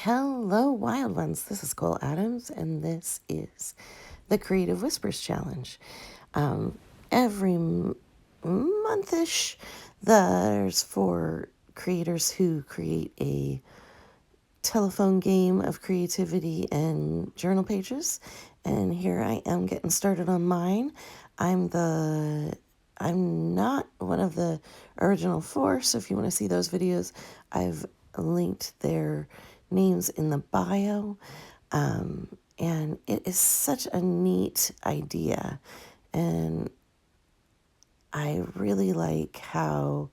Hello, wild ones. This is Cole Adams, and this is the Creative Whispers Challenge. Every monthish, there's for creators who create a telephone game of creativity and journal pages. And here I am getting started on mine. I'm not one of the original four, so if you want to see those videos, I've linked their names in the bio. And it is such a neat idea. And I really like how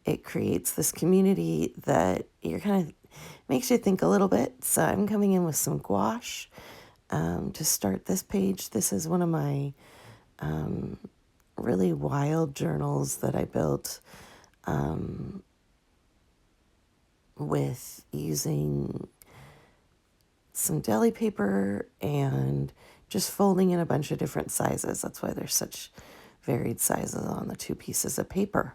it creates this community that you're kind of makes you think a little bit. So I'm coming in with some gouache to start this page. This is one of my really wild journals that I built with using some deli paper and just folding in a bunch of different sizes. That's why there's such varied sizes on the two pieces of paper.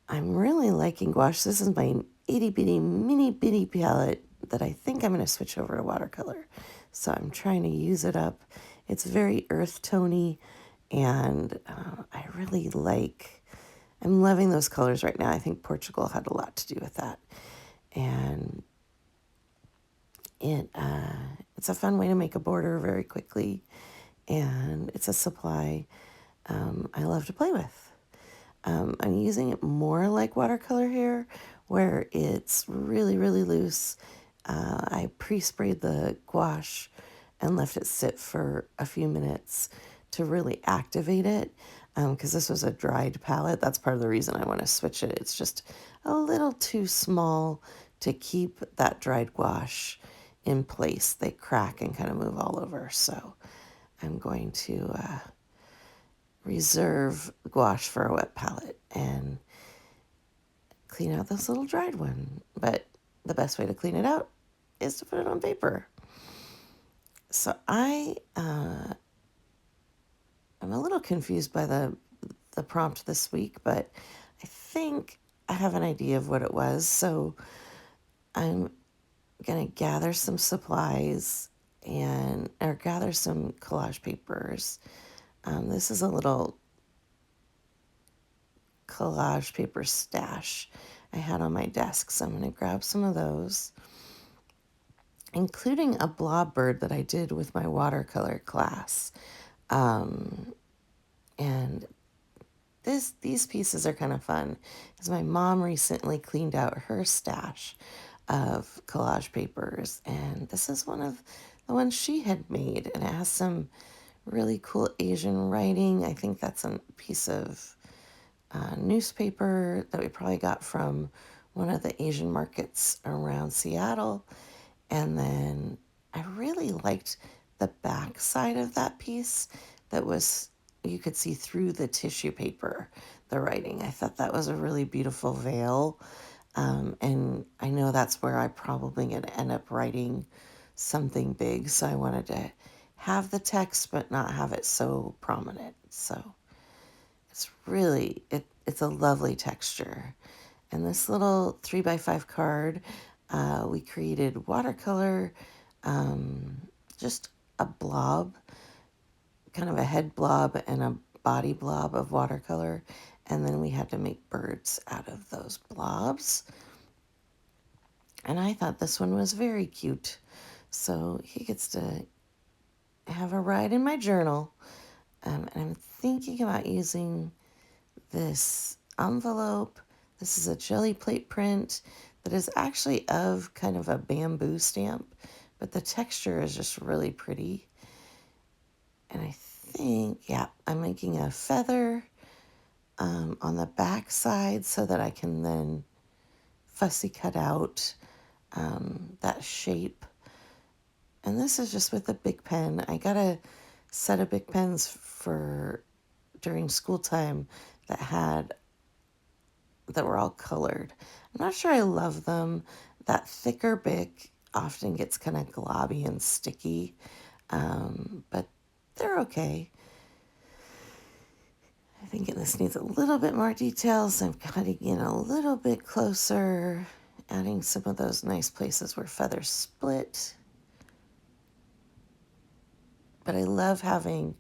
I'm really liking gouache. This is my itty bitty mini bitty palette that I think I'm going to switch over to watercolor. So I'm trying to use it up. It's very earth tony, and I really I'm loving those colors right now. I think Portugal had a lot to do with that. And it's a fun way to make a border very quickly, and it's a supply I love to play with. I'm using it more like watercolor here, where it's really, really loose. I pre-sprayed the gouache and left it sit for a few minutes to really activate it, because this was a dried palette. That's part of the reason I want to switch it. It's just a little too small to keep that dried gouache in place. They crack and kind of move all over, so I'm going to reserve gouache for a wet palette and clean out this little dried one. But the best way to clean it out is to put it on paper. So I'm a little confused by the prompt this week, but I think I have an idea of what it was. So I'm going to gather some supplies or gather some collage papers. This is a little collage paper stash I had on my desk, so I'm going to grab some of those, including a blob bird that I did with my watercolor class. And these pieces are kind of fun because my mom recently cleaned out her stash of collage papers, and this is one of the ones she had made, and it has some really cool Asian writing. I think that's a piece of newspaper that we probably got from one of the Asian markets around Seattle. And then I really liked the back side of that piece that was, you could see through the tissue paper, the writing. I thought that was a really beautiful veil. And I know that's where I probably going to end up writing something big. So I wanted to have the text, but not have it so prominent. So it's really, it's a lovely texture. And this little 3x5 card, we created watercolor, just a blob, kind of a head blob and a body blob of watercolor. And then we had to make birds out of those blobs. And I thought this one was very cute. So he gets to have a ride in my journal. And I'm thinking about using this envelope. This is a jelly plate print that is actually of kind of a bamboo stamp, but the texture is just really pretty. And I think, yeah, I'm making a feather on the back side so that I can then fussy cut out that shape. And this is just with a big pen. I got a set of big pens for during school time that were all colored. I'm not sure I love them. That thicker Bic often gets kind of globby and sticky, but they're okay. I think this needs a little bit more detail, so I'm cutting in a little bit closer, Adding some of those nice places where feathers split. But I love having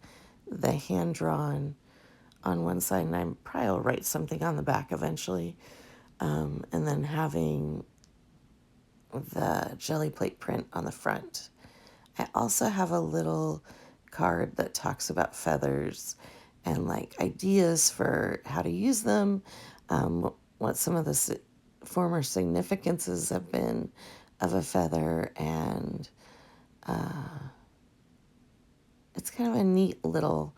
the hand-drawn on one side, and I probably will write something on the back eventually, and then having the jelly plate print on the front. I also have a little card that talks about feathers and like ideas for how to use them, what some of the former significances have been of a feather, and it's kind of a neat little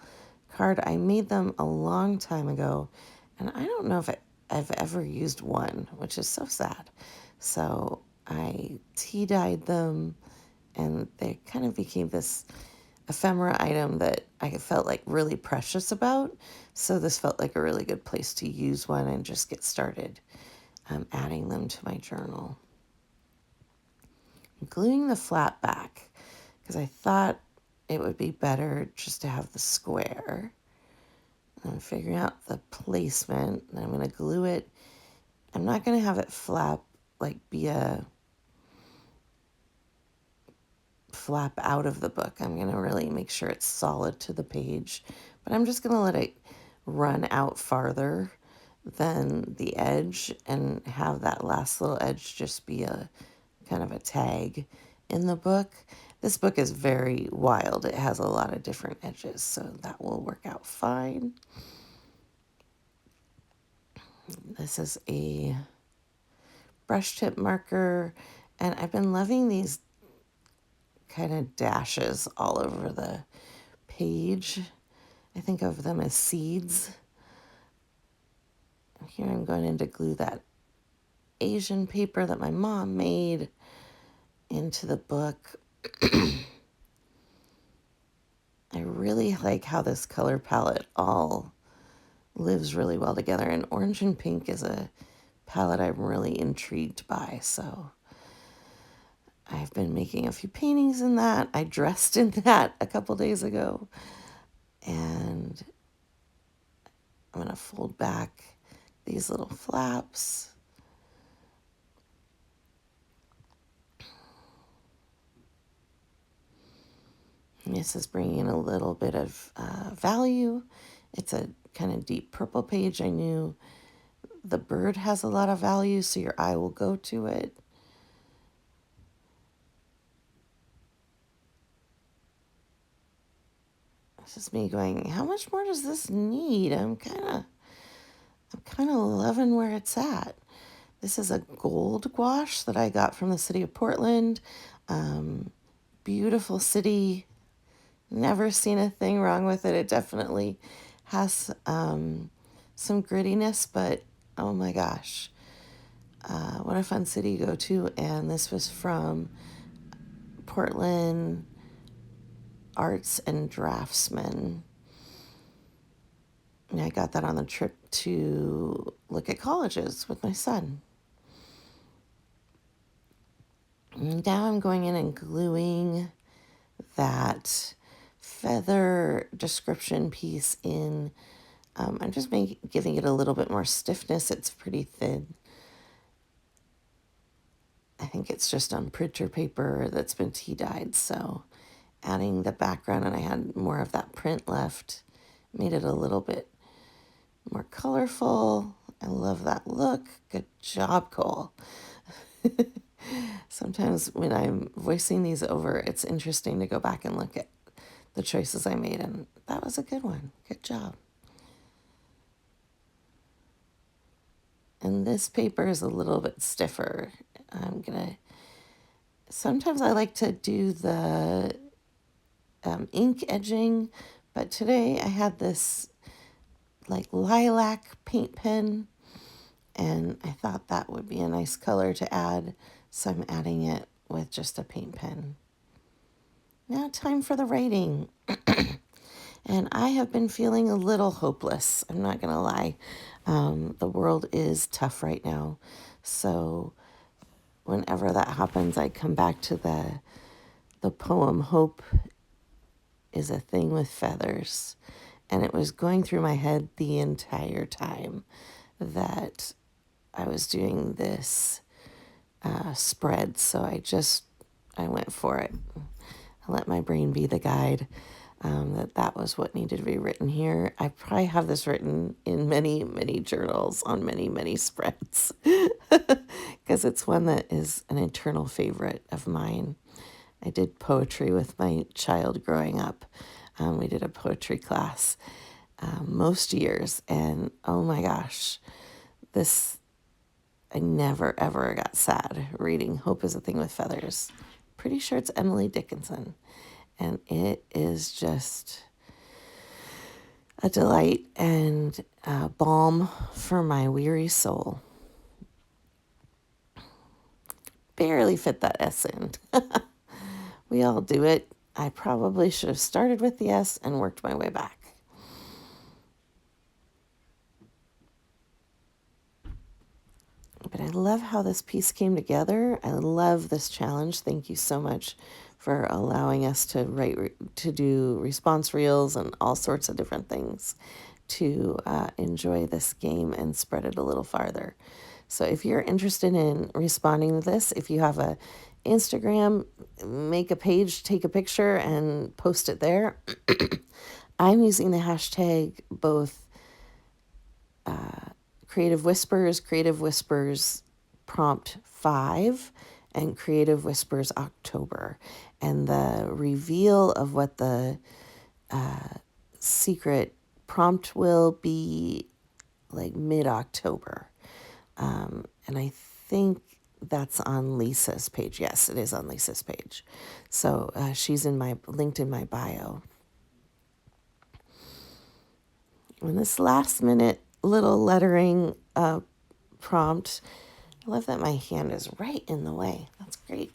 card. I made them a long time ago, and I don't know if I've ever used one, which is so sad. So I tea-dyed them, and they kind of became this ephemera item that I felt like really precious about. So this felt like a really good place to use one and just get started adding them to my journal. Gluing the flat back, because I thought it would be better just to have the square. I'm figuring out the placement, and I'm going to glue it. I'm not going to have it flap, like be a flap out of the book. I'm going to really make sure it's solid to the page, but I'm just going to let it run out farther than the edge and have that last little edge just be a kind of a tag in the book. This book is very wild. It has a lot of different edges, so that will work out fine. This is a brush tip marker, and I've been loving these kind of dashes all over the page. I think of them as seeds. Here I'm going in to glue that Asian paper that my mom made into the book. I really like how this color palette all lives really well together, and orange and pink is a palette I'm really intrigued by, so I've been making a few paintings in that. I dressed in that a couple days ago, and I'm going to fold back these little flaps. And this is bringing in a little bit of value. It's a kind of deep purple page. I knew the bird has a lot of value, so your eye will go to it. This is me going, how much more does this need? I'm kind of loving where it's at. This is a gold gouache that I got from the city of Portland. Beautiful city. Never seen a thing wrong with it. It definitely has some grittiness, but oh my gosh. What a fun city to go to. And this was from Portland Arts and Draftsmen. And I got that on the trip to look at colleges with my son. And now I'm going in and gluing that feather description piece in. I'm just giving it a little bit more stiffness. It's pretty thin. I think it's just on printer paper that's been tea dyed. So adding the background, and I had more of that print left, made it a little bit more colorful. I love that look. Good job, Cole. Sometimes when I'm voicing these over, it's interesting to go back and look at the choices I made, and that was a good one. Good job. And this paper is a little bit stiffer. Sometimes I like to do the ink edging, but today I had this like lilac paint pen, and I thought that would be a nice color to add, so I'm adding it with just a paint pen. Now time for the writing. And I have been feeling a little hopeless. I'm not going to lie. The world is tough right now. So whenever that happens, I come back to the poem Hope is a Thing with Feathers. And it was going through my head the entire time that I was doing this spread. So I went for it. I let my brain be the guide. That was what needed to be written here. I probably have this written in many, many journals on many, many spreads because it's one that is an eternal favorite of mine. I did poetry with my child growing up. We did a poetry class most years, and oh my gosh, this I never ever got sad reading Hope is a Thing with Feathers. Pretty sure it's Emily Dickinson, and it is just a delight and a balm for my weary soul. Barely fit that S in. We all do it. I probably should have started with the S and worked my way back. But I love how this piece came together. I love this challenge. Thank you so much for allowing us to to do response reels and all sorts of different things to enjoy this game and spread it a little farther. So if you're interested in responding to this, if you have a Instagram, make a page, take a picture, and post it there. I'm using the hashtag both Creative Whispers prompt 5, and Creative Whispers October. And the reveal of what the secret prompt will be like mid-October. And I think that's on Lisa's page. Yes, it is on Lisa's page. So she's linked in my bio. And this last minute little lettering prompt, I love that my hand is right in the way. That's great.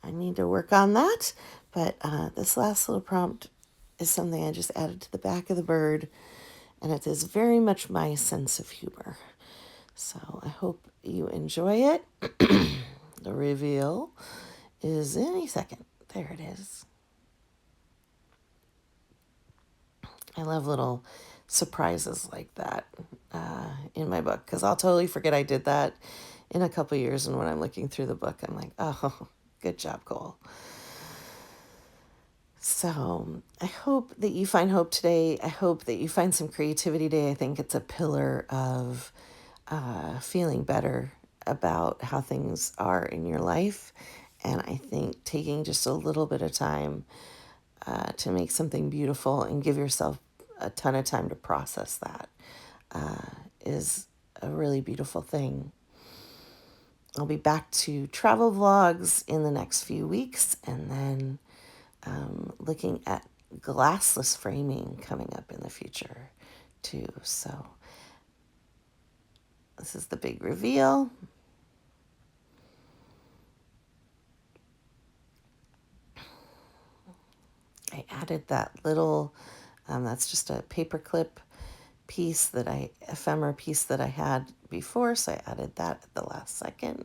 I need to work on that. But this last little prompt is something I just added to the back of the bird, and it is very much my sense of humor. So I hope you enjoy it. The reveal is any second. There it is. I love little surprises like that in my book because I'll totally forget I did that in a couple years. And when I'm looking through the book, I'm like, oh, good job, Cole. So I hope that you find hope today. I hope that you find some creativity today. I think it's a pillar of feeling better about how things are in your life. And I think taking just a little bit of time to make something beautiful and give yourself a ton of time to process that is a really beautiful thing. I'll be back to travel vlogs in the next few weeks, and then looking at glassless framing coming up in the future too. So this is the big reveal. I added that little, that's just a paperclip ephemera piece that I had before, so I added that at the last second.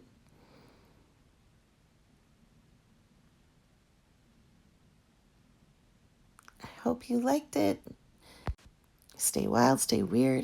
I hope you liked it. Stay wild, stay weird.